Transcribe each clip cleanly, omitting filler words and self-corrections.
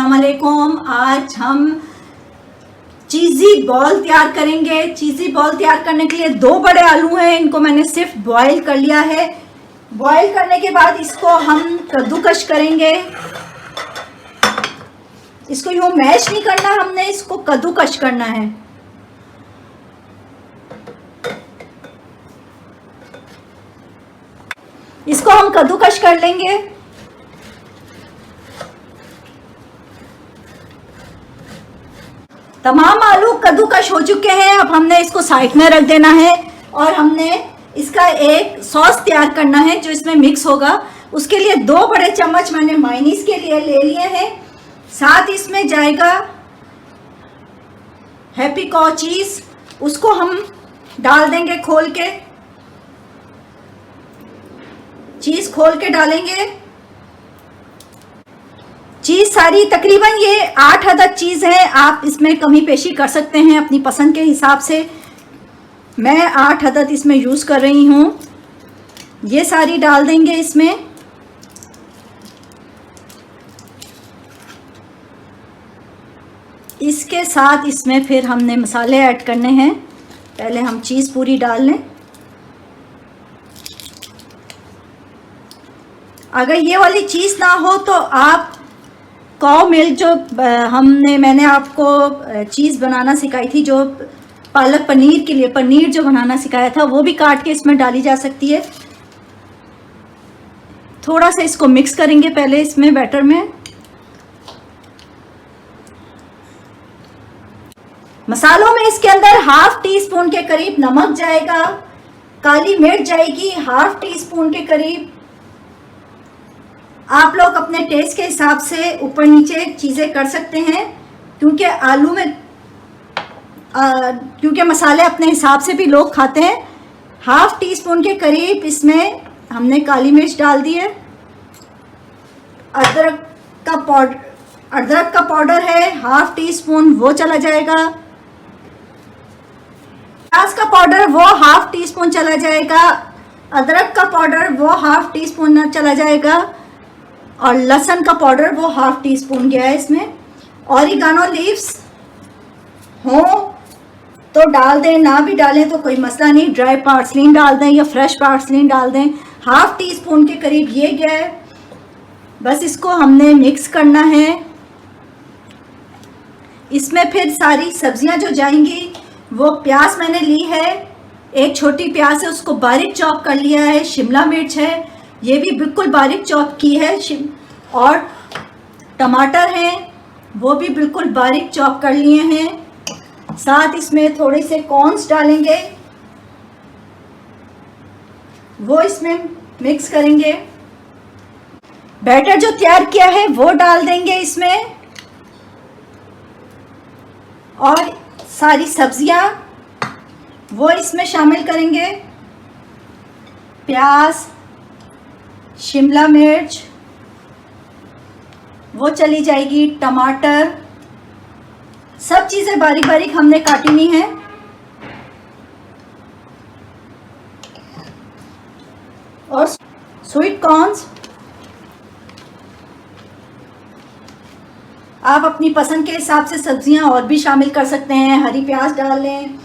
अस्सलाम वालेकुम। आज हम चीज़ी बॉल तैयार करेंगे। चीज़ी बॉल तैयार करने के लिए 2 बड़े आलू हैं, इनको मैंने सिर्फ बॉईल कर लिया है। बॉईल करने के बाद इसको हम कद्दूकश करेंगे। इसको यूँ मैश नहीं करना, हमने इसको कद्दूकश करना है। इसको हम कद्दूकश कर लेंगे। तमाम आलू कद्दूकश हो चुके हैं। अब हमने इसको साइड में रख देना है और हमने इसका एक सॉस तैयार करना है जो इसमें मिक्स होगा। उसके लिए 2 बड़े चम्मच मैंने मायोनीज के लिए ले लिए हैं। साथ इसमें जाएगा हैप्पी कॉ चीज़, उसको हम डाल देंगे खोल के। चीज़ खोल के डालेंगे। चीज़ सारी तकरीबन ये 8 अदद चीज़ है। आप इसमें कमी पेशी कर सकते हैं अपनी पसंद के हिसाब से। मैं 8 अदद इसमें यूज़ कर रही हूँ। ये सारी डाल देंगे इसमें। इसके साथ इसमें फिर हमने मसाले ऐड करने हैं। पहले हम चीज़ पूरी डाल लें। अगर ये वाली चीज़ ना हो तो आप काऊ मिल्क जो मैंने आपको चीज़ बनाना सिखाई थी, जो पालक पनीर के लिए पनीर जो बनाना सिखाया था, वो भी काट के इसमें डाली जा सकती है। थोड़ा सा इसको मिक्स करेंगे पहले इसमें बैटर में। मसालों में इसके अंदर ½ टीस्पून के करीब नमक जाएगा, काली मिर्च जाएगी ½ टीस्पून के करीब। आप लोग अपने टेस्ट के हिसाब से ऊपर नीचे चीज़ें कर सकते हैं, क्योंकि आलू में क्योंकि मसाले अपने हिसाब से भी लोग खाते हैं। ½ टीस्पून के करीब इसमें हमने काली मिर्च डाल दी है। अदरक का पाउडर है ½ टीस्पून, वो चला जाएगा। प्याज का पाउडर वो ½ टीस्पून चला जाएगा। अदरक का पाउडर वो ½ टीस्पून चला जाएगा। और लहसुन का पाउडर वो ½ टीस्पून गया है इसमें। ऑरिगानो लीव्स हो तो डाल दें, ना भी डालें तो कोई मसला नहीं। ड्राई पार्सलिन डाल दें या फ्रेश पार्सलिन डाल दें। ½ टीस्पून के करीब ये गया है। बस इसको हमने मिक्स करना है। इसमें फिर सारी सब्जियां जो जाएंगी, वो प्याज मैंने ली है, एक छोटी प्याज है, उसको बारीक चॉप कर लिया है। शिमला मिर्च है, ये भी बिल्कुल बारीक चॉप की है। और टमाटर हैं, वो भी बिल्कुल बारीक चॉप कर लिए हैं। साथ इसमें थोड़े से कॉर्न्स डालेंगे, वो इसमें मिक्स करेंगे। बैटर जो तैयार किया है वो डाल देंगे इसमें। और सारी सब्जियां वो इसमें शामिल करेंगे। प्याज, शिमला मिर्च वो चली जाएगी, टमाटर, सब चीज़ें बारीक बारीक हमने काटी हुई हैं। और स्वीट कॉर्न्स आप अपनी पसंद के हिसाब से सब्जियां और भी शामिल कर सकते हैं। हरी प्याज डाल लें,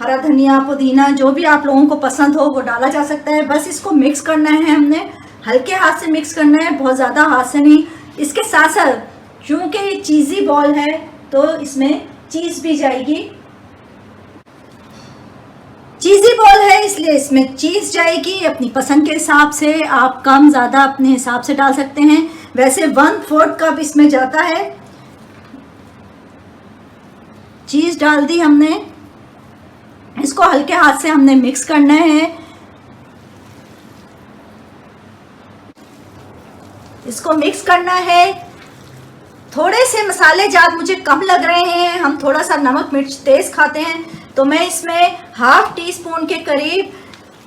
हरा धनिया, पुदीना, जो भी आप लोगों को पसंद हो वो डाला जा सकता है। बस इसको मिक्स करना है, हमने हल्के हाथ से मिक्स करना है, बहुत ज़्यादा हाथ से नहीं। इसके साथ साथ क्योंकि ये चीज़ी बॉल है तो इसमें चीज़ भी जाएगी। चीज़ी बॉल है इसलिए इसमें चीज़ जाएगी। अपनी पसंद के हिसाब से आप कम ज़्यादा अपने हिसाब से डाल सकते हैं। वैसे 1/4 कप इसमें जाता है। चीज़ डाल दी हमने। इसको हल्के हाथ से हमने मिक्स करना है। इसको मिक्स करना है। थोड़े से मसाले जात मुझे कम लग रहे हैं, हम थोड़ा सा नमक मिर्च तेज़ खाते हैं, तो मैं इसमें ½ टीस्पून के करीब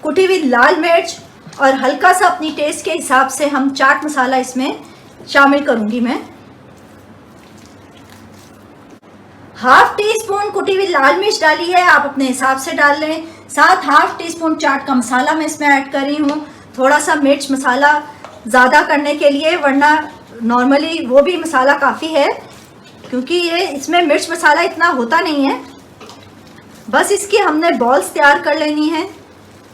कुटी हुई लाल मिर्च और हल्का सा अपनी टेस्ट के हिसाब से हम चाट मसाला इसमें शामिल करूंगी। मैं ½ टीस्पून कुटी हुई लाल मिर्च डाली है, आप अपने हिसाब से डाल लें। साथ ½ टीस्पून चाट का मसाला मैं इसमें ऐड कर रही हूँ। थोड़ा सा मिर्च मसाला ज़्यादा करने के लिए, वरना नॉर्मली वो भी मसाला काफ़ी है। क्योंकि ये इसमें मिर्च मसाला इतना होता नहीं है। बस इसकी हमने बॉल्स तैयार कर लेनी है,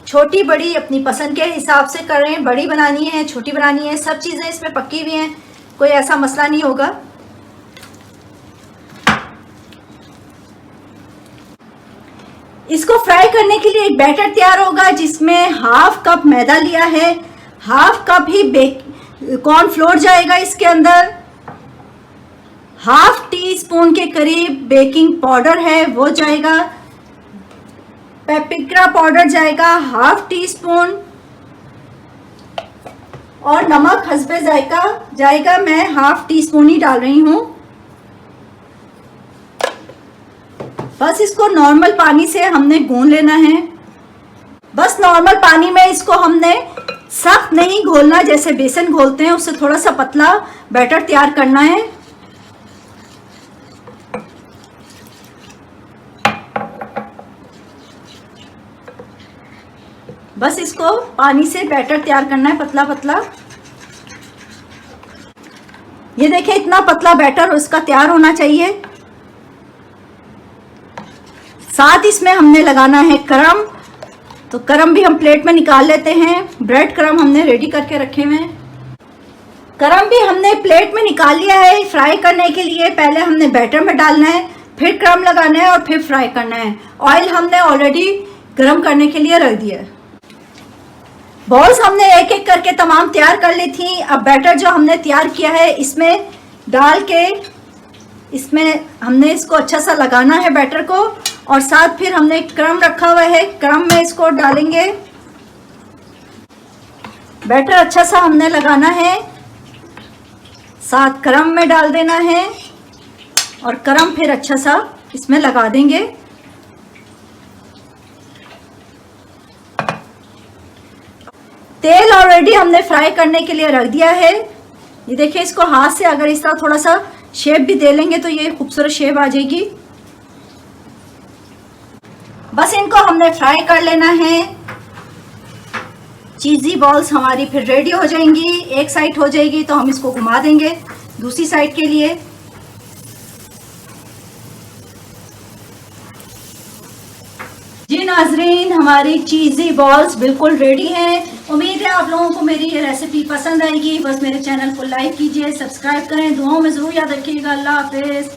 छोटी बड़ी अपनी पसंद के हिसाब से करें, बड़ी बनानी है छोटी बनानी है, सब चीज़ें इसमें पक्की हुई हैं, कोई ऐसा मसला नहीं होगा। इसको फ्राई करने के लिए एक बैटर तैयार होगा जिसमें हाफ कप मैदा लिया है, हाफ कप ही कॉर्नफ्लोर जाएगा इसके अंदर, हाफ टी स्पून के करीब बेकिंग पाउडर है वो जाएगा, पेपरिका पाउडर जाएगा हाफ टी स्पून, और नमक हस्बे जायका जाएगा, मैं हाफ टी स्पून ही डाल रही हूं। बस इसको नॉर्मल पानी से हमने गूंद लेना है। बस नॉर्मल पानी में इसको हमने सख्त नहीं घोलना, जैसे बेसन घोलते हैं उससे थोड़ा सा पतला बैटर तैयार करना है। बस इसको पानी से बैटर तैयार करना है पतला पतला। ये देखिए इतना पतला बैटर उसका तैयार होना चाहिए। साथ इसमें हमने लगाना है क्रम, तो क्रम भी हम प्लेट में निकाल लेते हैं। ब्रेड क्रम हमने रेडी करके रखे हुए हैं। क्रम भी हमने प्लेट में निकाल लिया है। फ्राई करने के लिए पहले हमने बैटर में डालना है, फिर क्रम लगाना है और फिर फ्राई करना है। ऑयल हमने ऑलरेडी गर्म करने के लिए रख दिया है। बॉल्स हमने एक एक करके तमाम तैयार कर ली थी। अब बैटर जो हमने तैयार किया है इसमें डाल के इसमें हमने इसको अच्छा सा लगाना है बैटर को, और साथ फिर हमने क्रम रखा हुआ है, क्रम में इसको डालेंगे। बैटर अच्छा सा हमने लगाना है, साथ क्रम में डाल देना है और क्रम फिर अच्छा सा इसमें लगा देंगे। तेल ऑलरेडी हमने फ्राई करने के लिए रख दिया है। ये देखिए इसको हाथ से अगर इस तरह थोड़ा सा शेप भी दे लेंगे तो ये खूबसूरत शेप आ जाएगी। बस इनको हमने फ्राई कर लेना है। चीज़ी बॉल्स हमारी फिर रेडी हो जाएंगी। एक साइड हो जाएगी तो हम इसको घुमा देंगे दूसरी साइड के लिए। जी नाजरीन, हमारी चीज़ी बॉल्स बिल्कुल रेडी हैं। उम्मीद है आप लोगों को मेरी ये रेसिपी पसंद आएगी। बस मेरे चैनल को लाइक कीजिए, सब्सक्राइब करें, दुआओं में ज़रूर याद रखिएगा। अल्लाह हाफिज़।